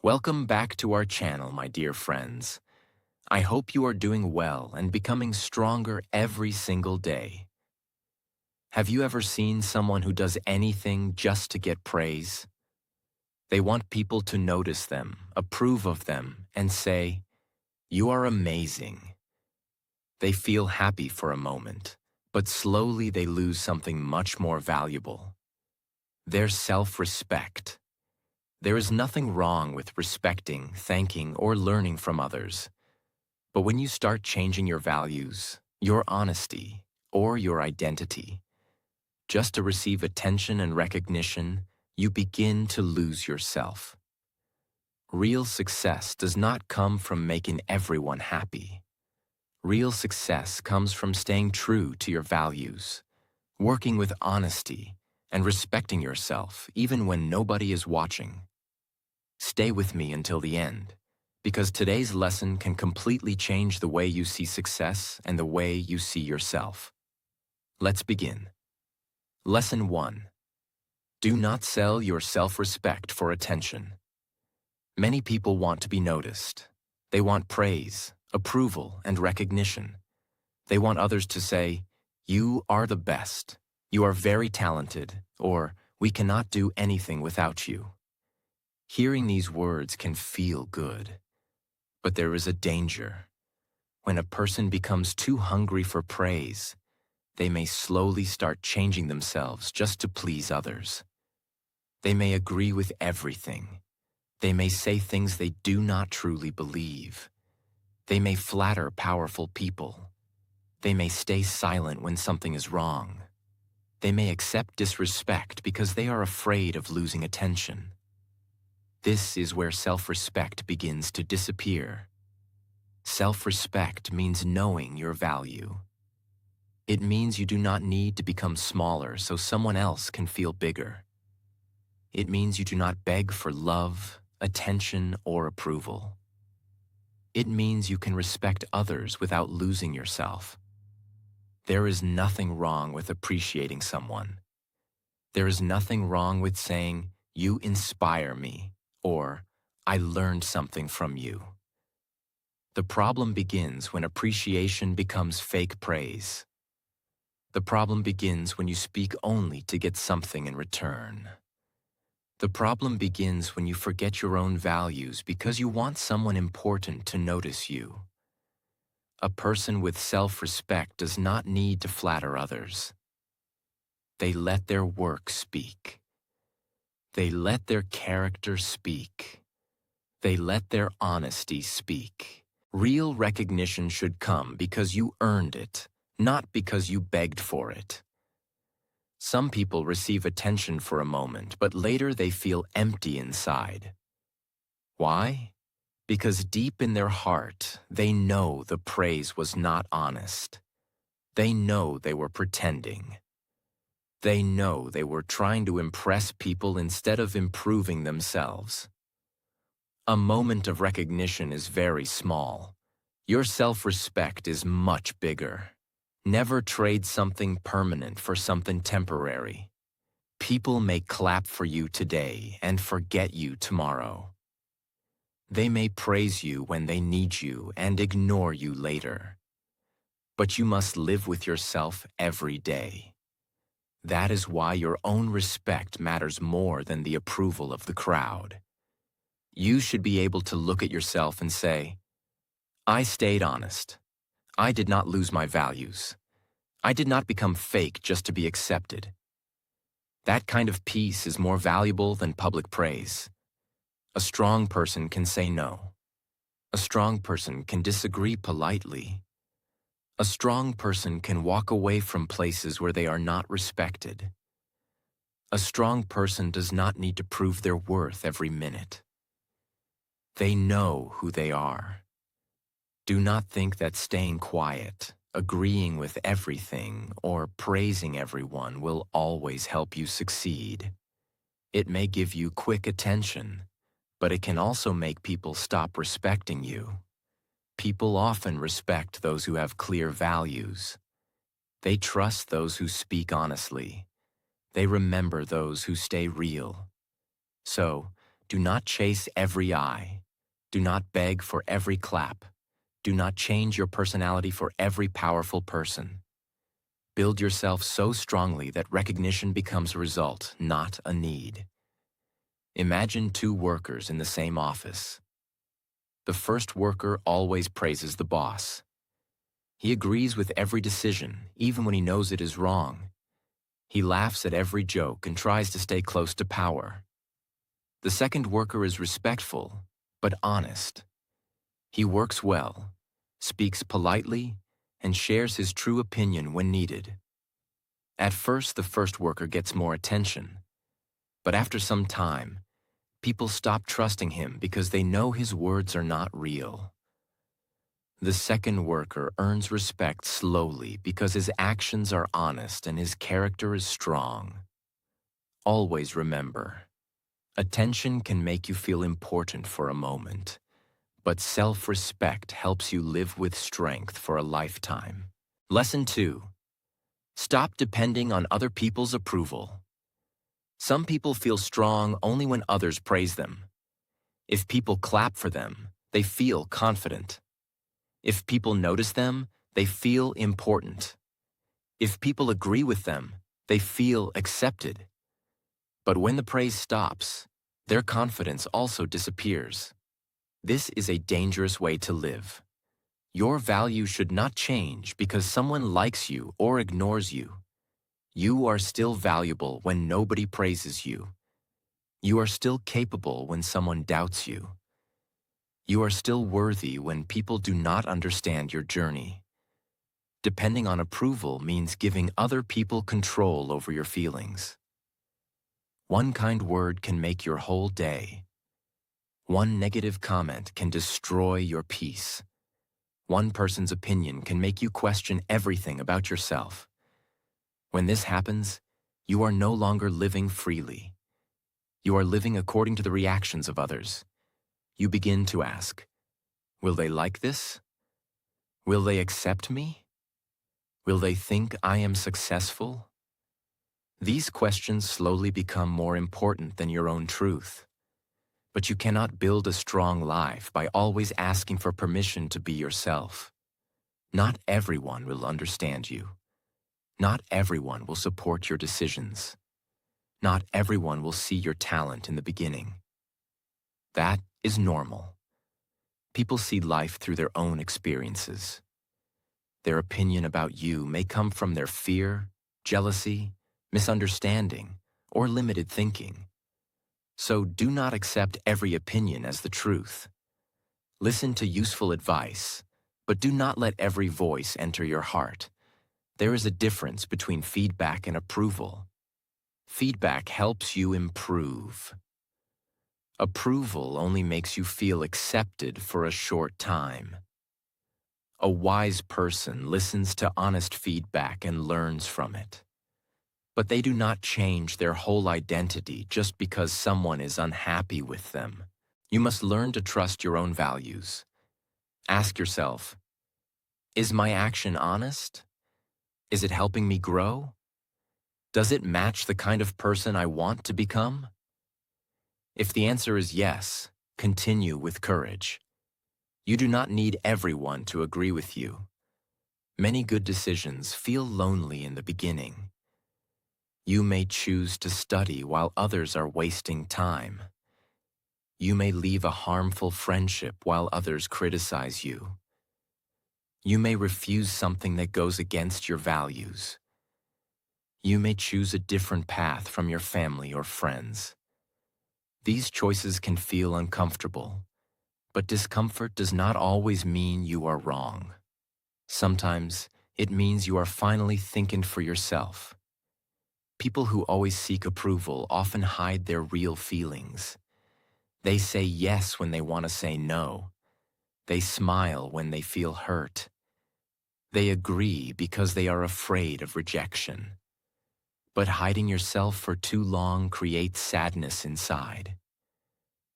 Welcome back to our channel, my dear friends. I hope you are doing well and becoming stronger every single day. Have you ever seen someone who does anything just to get praise? They want people to notice them, approve of them, and say, "You are amazing." They feel happy for a moment, but slowly they lose something much more valuable: their self-respect. There is nothing wrong with respecting, thanking, or learning from others. But when you start changing your values, your honesty, or your identity, just to receive attention and recognition, you begin to lose yourself. Real success does not come from making everyone happy. Real success comes from staying true to your values, working with honesty, and respecting yourself even when nobody is watching. Stay with me until the end, because today's lesson can completely change the way you see success and the way you see yourself. Let's begin. Lesson 1. Do not sell your self-respect for attention. Many people want to be noticed. They want praise, approval, and recognition. They want others to say, "You are the best," "You are very talented," or "We cannot do anything without you." Hearing these words can feel good, but there is a danger. When a person becomes too hungry for praise, they may slowly start changing themselves just to please others. They may agree with everything. They may say things they do not truly believe. They may flatter powerful people. They may stay silent when something is wrong. They may accept disrespect because they are afraid of losing attention. This is where self-respect begins to disappear. Self-respect means knowing your value. It means you do not need to become smaller so someone else can feel bigger. It means you do not beg for love, attention, or approval. It means you can respect others without losing yourself. There is nothing wrong with appreciating someone. There is nothing wrong with saying, "You inspire me," or "I learned something from you." The problem begins when appreciation becomes fake praise. The problem begins when you speak only to get something in return. The problem begins when you forget your own values because you want someone important to notice you. A person with self-respect does not need to flatter others. They let their work speak. They let their character speak. They let their honesty speak. Real recognition should come because you earned it, not because you begged for it. Some people receive attention for a moment, but later they feel empty inside. Why? Because deep in their heart, they know the praise was not honest. They know they were pretending. They know they were trying to impress people instead of improving themselves. A moment of recognition is very small. Your self-respect is much bigger. Never trade something permanent for something temporary. People may clap for you today and forget you tomorrow. They may praise you when they need you and ignore you later. But you must live with yourself every day. That is why your own respect matters more than the approval of the crowd. You should be able to look at yourself and say, "I stayed honest. I did not lose my values. I did not become fake just to be accepted." That kind of peace is more valuable than public praise. A strong person can say no. A strong person can disagree politely. A strong person can walk away from places where they are not respected. A strong person does not need to prove their worth every minute. They know who they are. Do not think that staying quiet, agreeing with everything, or praising everyone will always help you succeed. It may give you quick attention, but it can also make people stop respecting you. People often respect those who have clear values. They trust those who speak honestly. They remember those who stay real. So, Do not chase every eye. Do not beg for every clap. Do not change your personality for every powerful person. Build yourself so strongly that recognition becomes a result, not a need. Imagine two workers in the same office. The first worker always praises the boss. He agrees with every decision, even when he knows it is wrong. He laughs at every joke and tries to stay close to power. The second worker is respectful, but honest. He works well, speaks politely, and shares his true opinion when needed. At first, the first worker gets more attention, but after some time, people stop trusting him because they know his words are not real. The second worker earns respect slowly because his actions are honest and his character is strong. Always remember, attention can make you feel important for a moment, but self-respect helps you live with strength for a lifetime. Lesson 2. Stop depending on other people's approval. Some people feel strong only when others praise them. If people clap for them, they feel confident. If people notice them, they feel important. If people agree with them, they feel accepted. But when the praise stops, their confidence also disappears. This is a dangerous way to live. Your value should not change because someone likes you or ignores you. You are still valuable when nobody praises you. You are still capable when someone doubts you. You are still worthy when people do not understand your journey. Depending on approval means giving other people control over your feelings. One kind word can make your whole day. One negative comment can destroy your peace. One person's opinion can make you question everything about yourself. When this happens, you are no longer living freely. You are living according to the reactions of others. You begin to ask, will they like this? Will they accept me? Will they think I am successful? These questions slowly become more important than your own truth. But you cannot build a strong life by always asking for permission to be yourself. Not everyone will understand you. Not everyone will support your decisions. Not everyone will see your talent in the beginning. That is normal. People see life through their own experiences. Their opinion about you may come from their fear, jealousy, misunderstanding, or limited thinking. So do not accept every opinion as the truth. Listen to useful advice, but do not let every voice enter your heart. There is a difference between feedback and approval. Feedback helps you improve. Approval only makes you feel accepted for a short time. A wise person listens to honest feedback and learns from it. But they do not change their whole identity just because someone is unhappy with them. You must learn to trust your own values. Ask yourself, is my action honest? Is it helping me grow? Does it match the kind of person I want to become? If the answer is yes, continue with courage. You do not need everyone to agree with you. Many good decisions feel lonely in the beginning. You may choose to study while others are wasting time. You may leave a harmful friendship while others criticize you. You may refuse something that goes against your values. You may choose a different path from your family or friends. These choices can feel uncomfortable, but discomfort does not always mean you are wrong. Sometimes it means you are finally thinking for yourself. People who always seek approval often hide their real feelings. They say yes when they want to say no. They smile when they feel hurt. They agree because they are afraid of rejection. But hiding yourself for too long creates sadness inside.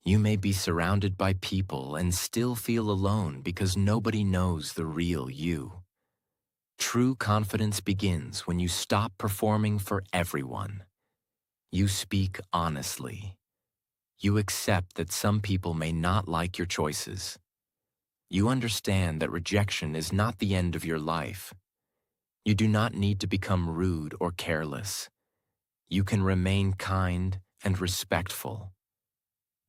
You may be surrounded by people and still feel alone because nobody knows the real you. True confidence begins when you stop performing for everyone. You speak honestly. You accept that some people may not like your choices. You understand that rejection is not the end of your life. You do not need to become rude or careless. You can remain kind and respectful.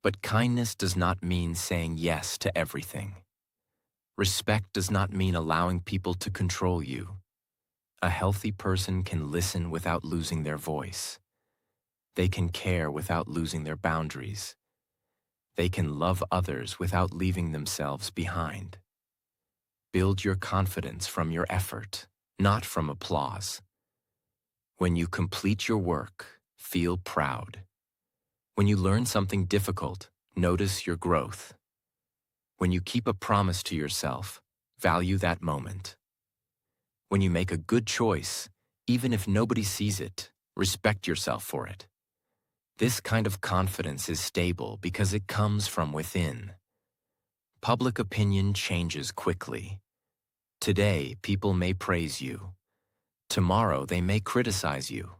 But kindness does not mean saying yes to everything. Respect does not mean allowing people to control you. A healthy person can listen without losing their voice. They can care without losing their boundaries. They can love others without leaving themselves behind. Build your confidence from your effort, not from applause. When you complete your work, feel proud. When you learn something difficult, notice your growth. When you keep a promise to yourself, value that moment. When you make a good choice, even if nobody sees it, respect yourself for it. This kind of confidence is stable because it comes from within. Public opinion changes quickly. Today, people may praise you. Tomorrow, they may criticize you.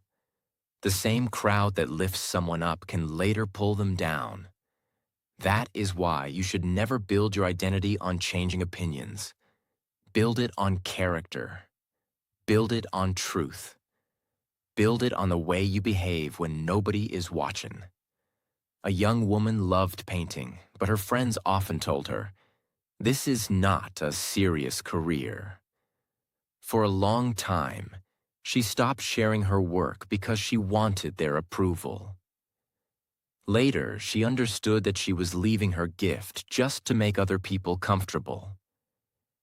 The same crowd that lifts someone up can later pull them down. That is why you should never build your identity on changing opinions. Build it on character. Build it on truth. Build it on the way you behave when nobody is watching. A young woman loved painting, but her friends often told her, "This is not a serious career." For a long time, she stopped sharing her work because she wanted their approval. Later, she understood that she was leaving her gift just to make other people comfortable.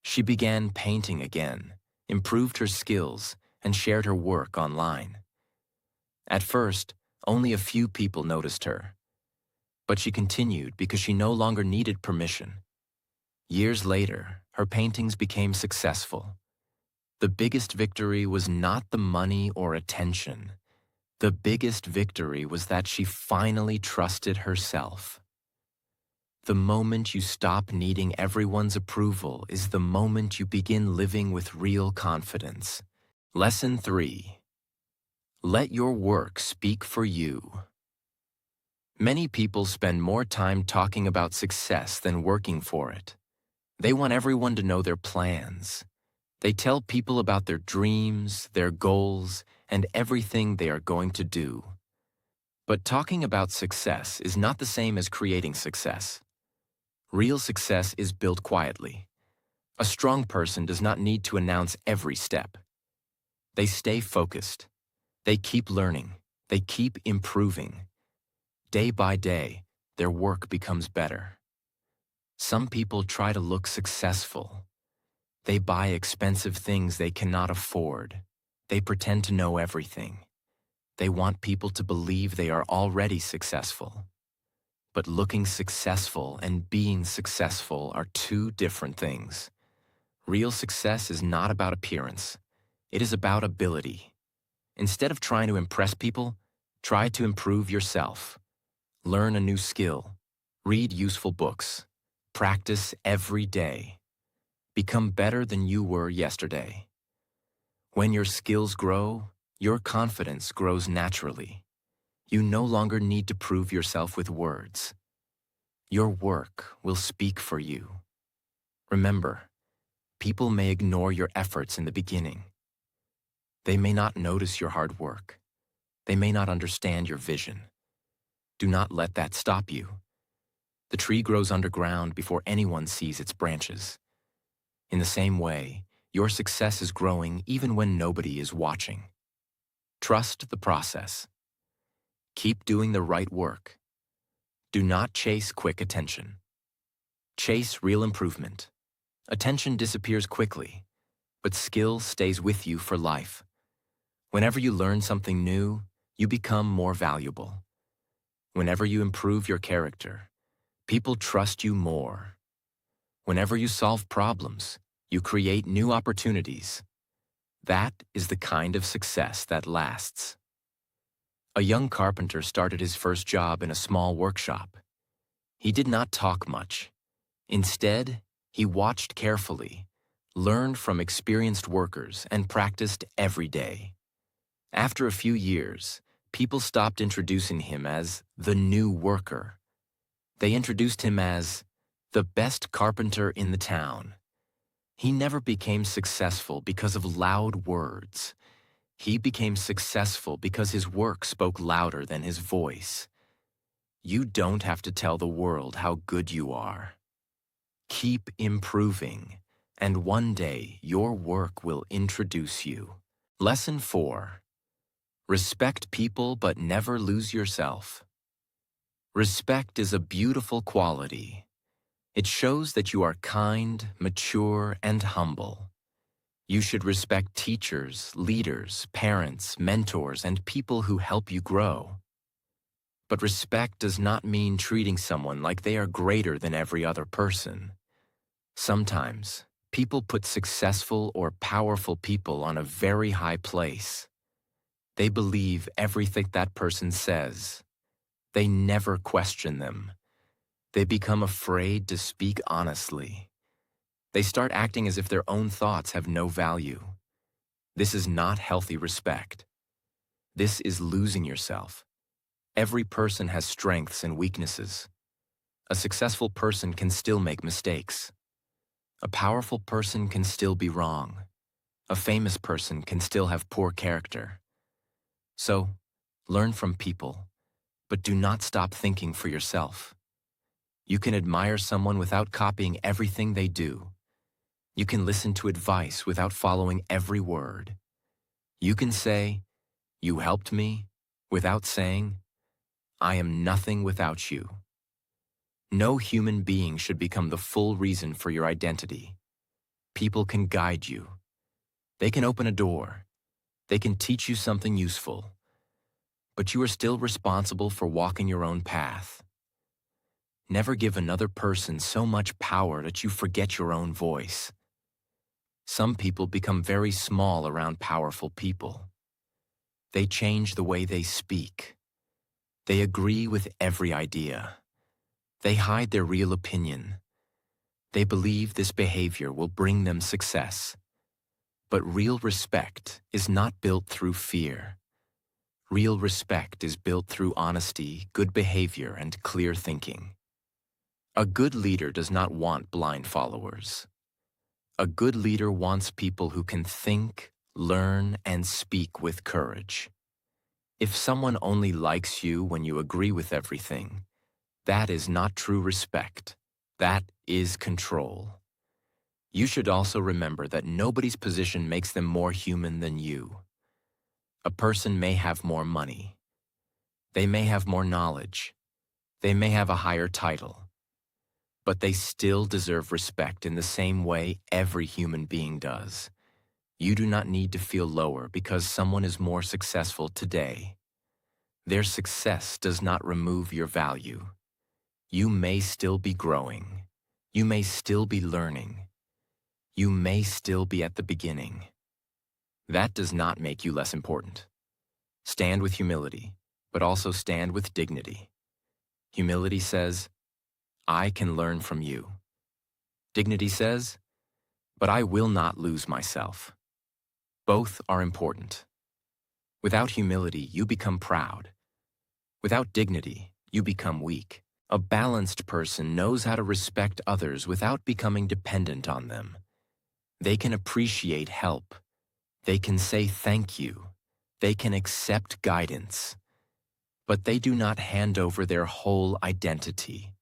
She began painting again, improved her skills, and shared her work online. At first, only a few people noticed her. But she continued because she no longer needed permission. Years later, her paintings became successful. The biggest victory was not the money or attention. The biggest victory was that she finally trusted herself. The moment you stop needing everyone's approval is the moment you begin living with real confidence. Lesson 3. Let your work speak for you. Many people spend more time talking about success than working for it. They want everyone to know their plans. They tell people about their dreams, their goals, and everything they are going to do. But talking about success is not the same as creating success. Real success is built quietly. A strong person does not need to announce every step. They stay focused. They keep learning. They keep improving. Day by day, their work becomes better. Some people try to look successful. They buy expensive things they cannot afford. They pretend to know everything. They want people to believe they are already successful. But looking successful and being successful are two different things. Real success is not about appearance. It is about ability. Instead of trying to impress people, try to improve yourself. Learn a new skill. Read useful books. Practice every day. Become better than you were yesterday. When your skills grow, your confidence grows naturally. You no longer need to prove yourself with words. Your work will speak for you. Remember, people may ignore your efforts in the beginning. They may not notice your hard work. They may not understand your vision. Do not let that stop you. The tree grows underground before anyone sees its branches. In the same way, your success is growing even when nobody is watching. Trust the process. Keep doing the right work. Do not chase quick attention. Chase real improvement. Attention disappears quickly, but skill stays with you for life. Whenever you learn something new, you become more valuable. Whenever you improve your character, people trust you more. Whenever you solve problems, you create new opportunities. That is the kind of success that lasts. A young carpenter started his first job in a small workshop. He did not talk much. Instead, he watched carefully, learned from experienced workers, and practiced every day. After a few years, people stopped introducing him as the new worker They introduced him as the best carpenter in the town. He never became successful because of loud words. He became successful because his work spoke louder than his voice. You don't have to tell the world how good you are. Keep improving, and one day your work will introduce you. Lesson 4. Respect people but never lose yourself. Respect is a beautiful quality. It shows that you are kind, mature, and humble. You should respect teachers, leaders, parents, mentors, and people who help you grow. But respect does not mean treating someone like they are greater than every other person. Sometimes, people put successful or powerful people on a very high place. They believe everything that person says. They never question them. They become afraid to speak honestly. They start acting as if their own thoughts have no value. This is not healthy respect. This is losing yourself. Every person has strengths and weaknesses. A successful person can still make mistakes. A powerful person can still be wrong. A famous person can still have poor character. So, learn from people, but do not stop thinking for yourself. You can admire someone without copying everything they do. You can listen to advice without following every word. You can say, "You helped me," without saying, "I am nothing without you." No human being should become the full reason for your identity. People can guide you. They can open a door. They can teach you something useful. But you are still responsible for walking your own path. Never give another person so much power that you forget your own voice. Some people become very small around powerful people. They change the way they speak. They agree with every idea. They hide their real opinion. They believe this behavior will bring them success. But real respect is not built through fear. Real respect is built through honesty, good behavior, and clear thinking. A good leader does not want blind followers. A good leader wants people who can think, learn, and speak with courage. If someone only likes you when you agree with everything, that is not true respect. That is control. You should also remember that nobody's position makes them more human than you. A person may have more money. They may have more knowledge. They may have a higher title. But they still deserve respect in the same way every human being does. You do not need to feel lower because someone is more successful today. Their success does not remove your value. You may still be growing. You may still be learning. You may still be at the beginning. That does not make you less important. Stand with humility, but also stand with dignity. Humility says, "I can learn from you." Dignity says, "But I will not lose myself." Both are important. Without humility, you become proud. Without dignity, you become weak. A balanced person knows how to respect others without becoming dependent on them. They can appreciate help. They can say thank you. They can accept guidance. But they do not hand over their whole identity.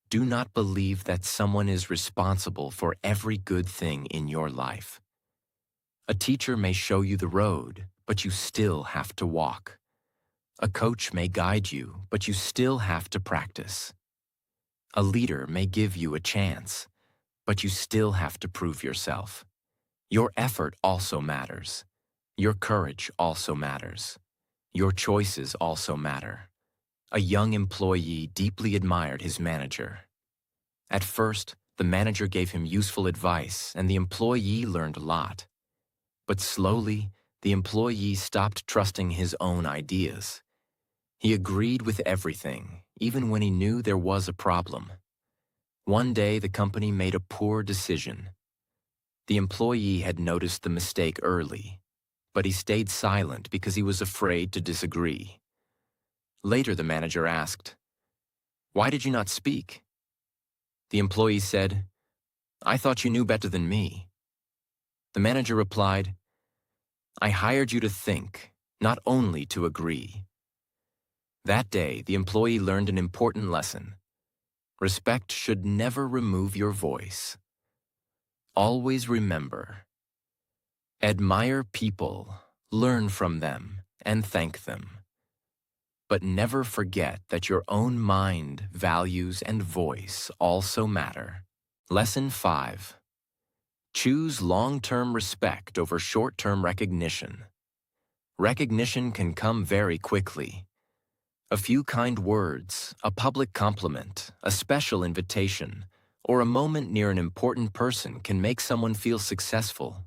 Do not believe that someone is responsible for every good thing in your life. A teacher may show you the road, but you still have to walk. A coach may guide you, but you still have to practice. A leader may give you a chance, but you still have to prove yourself. Your effort also matters. Your courage also matters. Your choices also matter. A young employee deeply admired his manager. At first, the manager gave him useful advice, and the employee learned a lot. But slowly, the employee stopped trusting his own ideas. He agreed with everything, even when he knew there was a problem. One day, the company made a poor decision. The employee had noticed the mistake early, but he stayed silent because he was afraid to disagree. Later, the manager asked, Why did you not speak? The employee said, I thought you knew better than me. The manager replied, I hired you to think, not only to agree. That day, the employee learned an important lesson. Respect should never remove your voice. Always remember, admire people, learn from them, and thank them. But never forget that your own mind, values, and voice also matter. Lesson 5. Choose long-term respect over short-term recognition. Recognition can come very quickly. A few kind words, a public compliment, a special invitation, or a moment near an important person can make someone feel successful.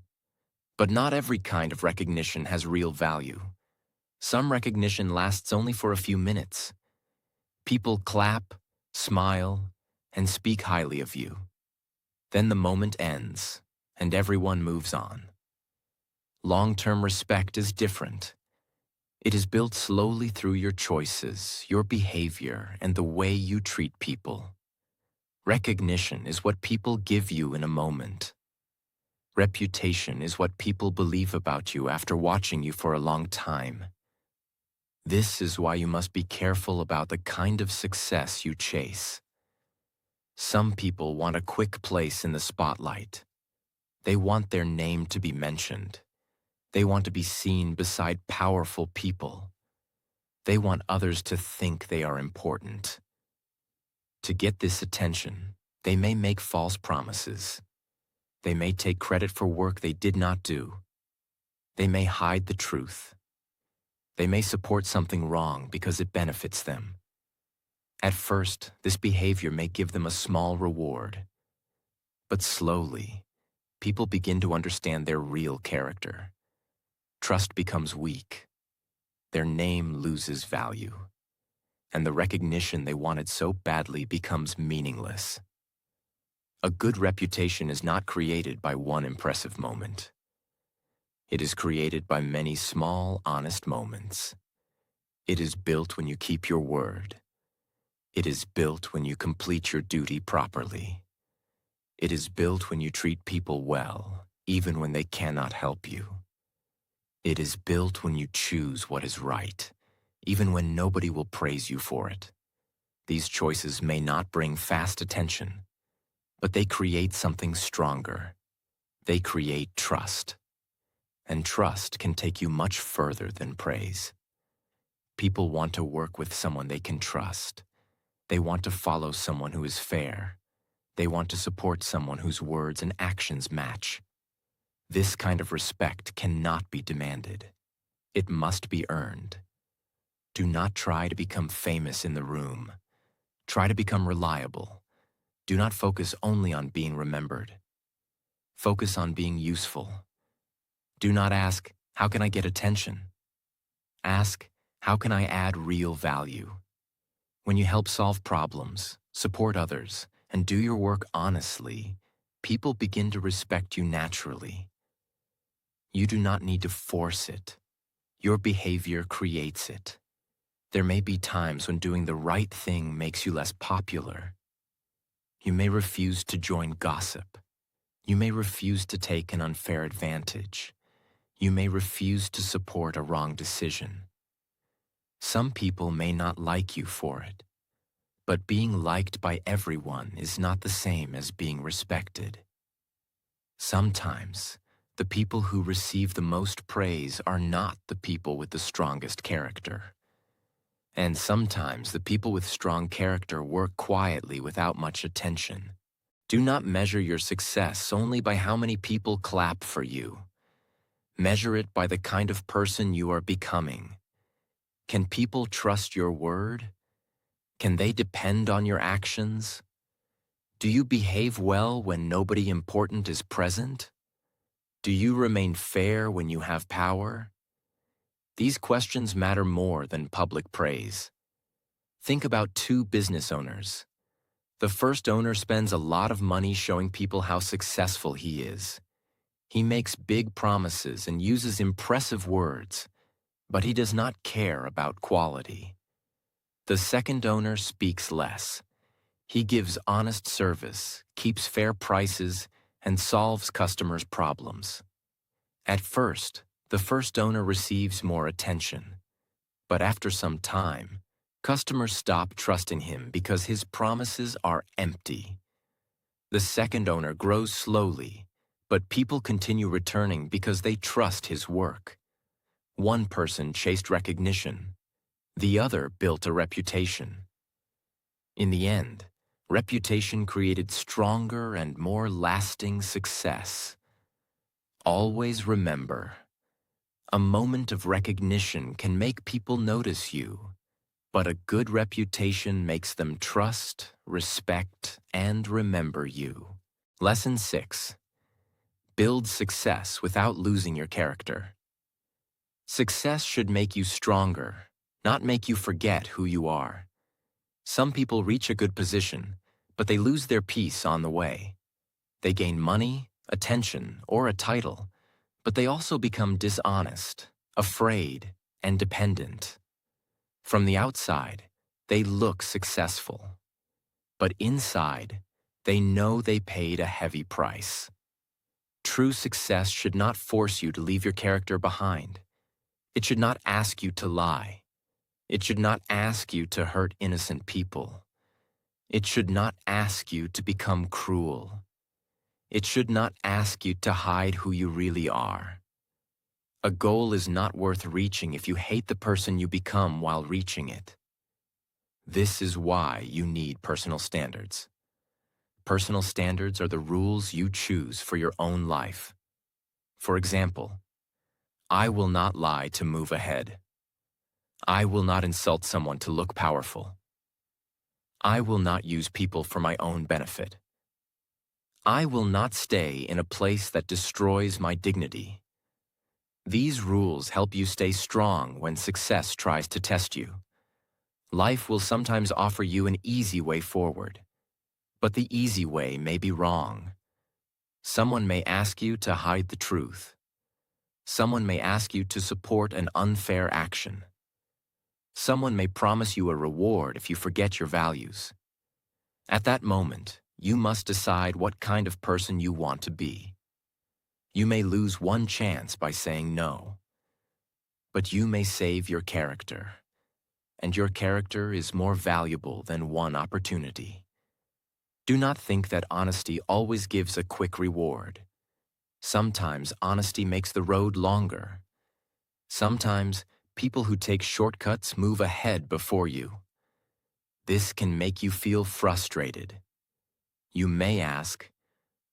But not every kind of recognition has real value. Some recognition lasts only for a few minutes. People clap, smile, and speak highly of you. Then the moment ends, and everyone moves on. Long-term respect is different. It is built slowly through your choices, your behavior, and the way you treat people. Recognition is what people give you in a moment. Reputation is what people believe about you after watching you for a long time. This is why you must be careful about the kind of success you chase. Some people want a quick place in the spotlight. They want their name to be mentioned. They want to be seen beside powerful people. They want others to think they are important. To get this attention, they may make false promises. They may take credit for work they did not do. They may hide the truth. They may support something wrong because it benefits them. At first, this behavior may give them a small reward. But slowly, people begin to understand their real character. Trust becomes weak. Their name loses value. And the recognition they wanted so badly becomes meaningless. A good reputation is not created by one impressive moment. It is created by many small, honest moments. It is built when you keep your word. It is built when you complete your duty properly. It is built when you treat people well, even when they cannot help you. It is built when you choose what is right, even when nobody will praise you for it. These choices may not bring fast attention, but they create something stronger. They create trust. And trust can take you much further than praise. People want to work with someone they can trust. They want to follow someone who is fair. They want to support someone whose words and actions match. This kind of respect cannot be demanded. It must be earned. Do not try to become famous in the room. Try to become reliable. Do not focus only on being remembered. Focus on being useful. Do not ask, how can I get attention? Ask, how can I add real value? When you help solve problems, support others, and do your work honestly, people begin to respect you naturally. You do not need to force it. Your behavior creates it. There may be times when doing the right thing makes you less popular. You may refuse to join gossip. You may refuse to take an unfair advantage. You may refuse to support a wrong decision. Some people may not like you for it, but being liked by everyone is not the same as being respected. Sometimes, the people who receive the most praise are not the people with the strongest character. And sometimes the people with strong character work quietly without much attention. Do not measure your success only by how many people clap for you. Measure it by the kind of person you are becoming. Can people trust your word? Can they depend on your actions? Do you behave well when nobody important is present? Do you remain fair when you have power? These questions matter more than public praise. Think about two business owners. The first owner spends a lot of money showing people how successful he is. He makes big promises and uses impressive words, but he does not care about quality. The second owner speaks less. He gives honest service, keeps fair prices, and solves customers' problems. At first, the first owner receives more attention. But after some time, customers stop trusting him because his promises are empty. The second owner grows slowly, but people continue returning because they trust his work. One person chased recognition. The other built a reputation. In the end, reputation created stronger and more lasting success. Always remember, a moment of recognition can make people notice you, but a good reputation makes them trust, respect, and remember you. Lesson 6. Build success without losing your character. Success should make you stronger, not make you forget who you are. Some people reach a good position, but they lose their peace on the way. They gain money, attention, or a title, but they also become dishonest, afraid, and dependent. From the outside, they look successful, but inside, they know they paid a heavy price. True success should not force you to leave your character behind. It should not ask you to lie. It should not ask you to hurt innocent people. It should not ask you to become cruel. It should not ask you to hide who you really are. A goal is not worth reaching if you hate the person you become while reaching it. This is why you need personal standards. Personal standards are the rules you choose for your own life. For example, I will not lie to move ahead. I will not insult someone to look powerful. I will not use people for my own benefit. I will not stay in a place that destroys my dignity. These rules help you stay strong when success tries to test you. Life will sometimes offer you an easy way forward, but the easy way may be wrong. Someone may ask you to hide the truth. Someone may ask you to support an unfair action. Someone may promise you a reward if you forget your values. At that moment, you must decide what kind of person you want to be. You may lose one chance by saying no, but you may save your character, and your character is more valuable than one opportunity. Do not think that honesty always gives a quick reward. Sometimes honesty makes the road longer. Sometimes people who take shortcuts move ahead before you. This can make you feel frustrated. You may ask,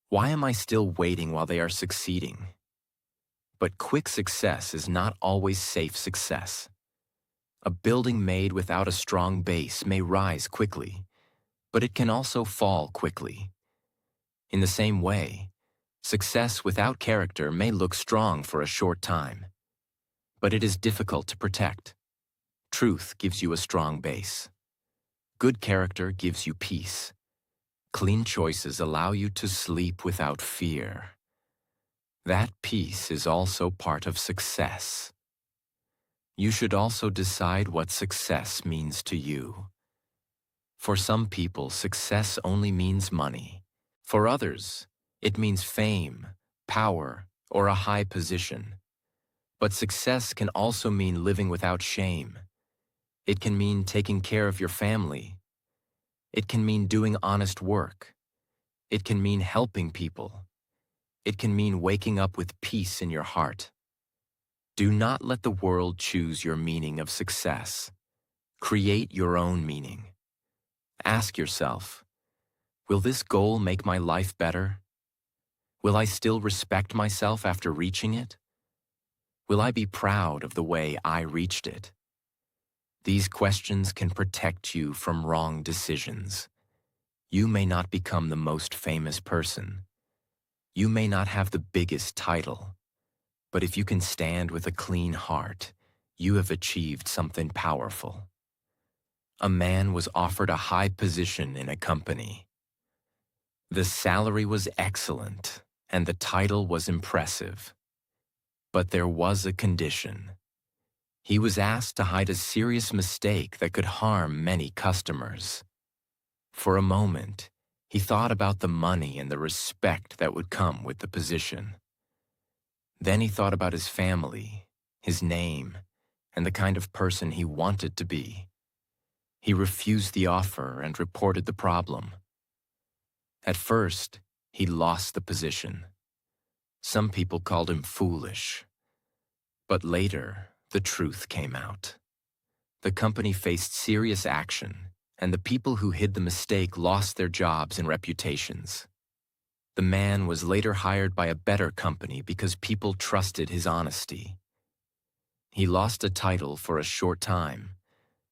why am I still waiting while they are succeeding? But quick success is not always safe success. A building made without a strong base may rise quickly, but it can also fall quickly. In the same way, success without character may look strong for a short time, but it is difficult to protect. Truth gives you a strong base. Good character gives you peace. Clean choices allow you to sleep without fear. That peace is also part of success. You should also decide what success means to you. For some people, success only means money. For others, it means fame, power, or a high position. But success can also mean living without shame. It can mean taking care of your family. It can mean doing honest work. It can mean helping people. It can mean waking up with peace in your heart. Do not let the world choose your meaning of success. Create your own meaning. Ask yourself, will this goal make my life better? Will I still respect myself after reaching it? Will I be proud of the way I reached it? These questions can protect you from wrong decisions. You may not become the most famous person. You may not have the biggest title. But if you can stand with a clean heart, you have achieved something powerful. A man was offered a high position in a company. The salary was excellent, and the title was impressive. But there was a condition. He was asked to hide a serious mistake that could harm many customers. For a moment, he thought about the money and the respect that would come with the position. Then he thought about his family, his name, and the kind of person he wanted to be. He refused the offer and reported the problem. At first, he lost the position. Some people called him foolish. But later, the truth came out. The company faced serious action, and the people who hid the mistake lost their jobs and reputations. The man was later hired by a better company because people trusted his honesty. He lost a title for a short time,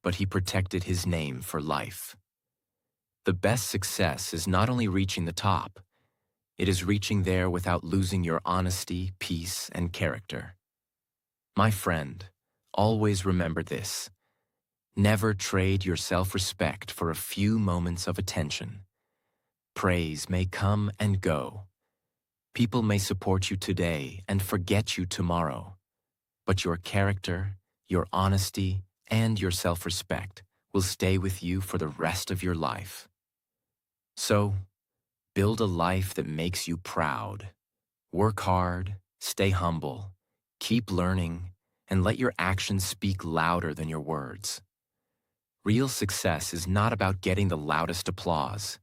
but he protected his name for life. The best success is not only reaching the top, it is reaching there without losing your honesty, peace, and character. My friend, always remember this. Never trade your self-respect for a few moments of attention. Praise may come and go. People may support you today and forget you tomorrow. But your character, your honesty, and your self-respect will stay with you for the rest of your life. So, build a life that makes you proud. Work hard, stay humble, keep learning, and let your actions speak louder than your words. Real success is not about getting the loudest applause.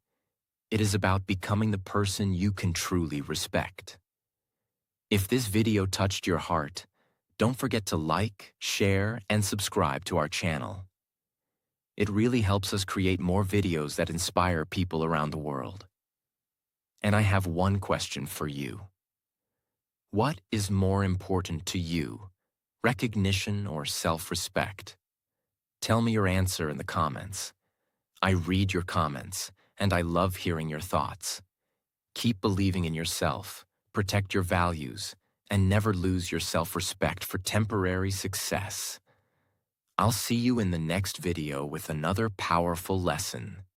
It is about becoming the person you can truly respect. If this video touched your heart, don't forget to like, share, and subscribe to our channel. It really helps us create more videos that inspire people around the world. And I have one question for you. What is more important to you, recognition or self-respect? Tell me your answer in the comments. I read your comments, and I love hearing your thoughts. Keep believing in yourself, protect your values, and never lose your self-respect for temporary success. I'll see you in the next video with another powerful lesson.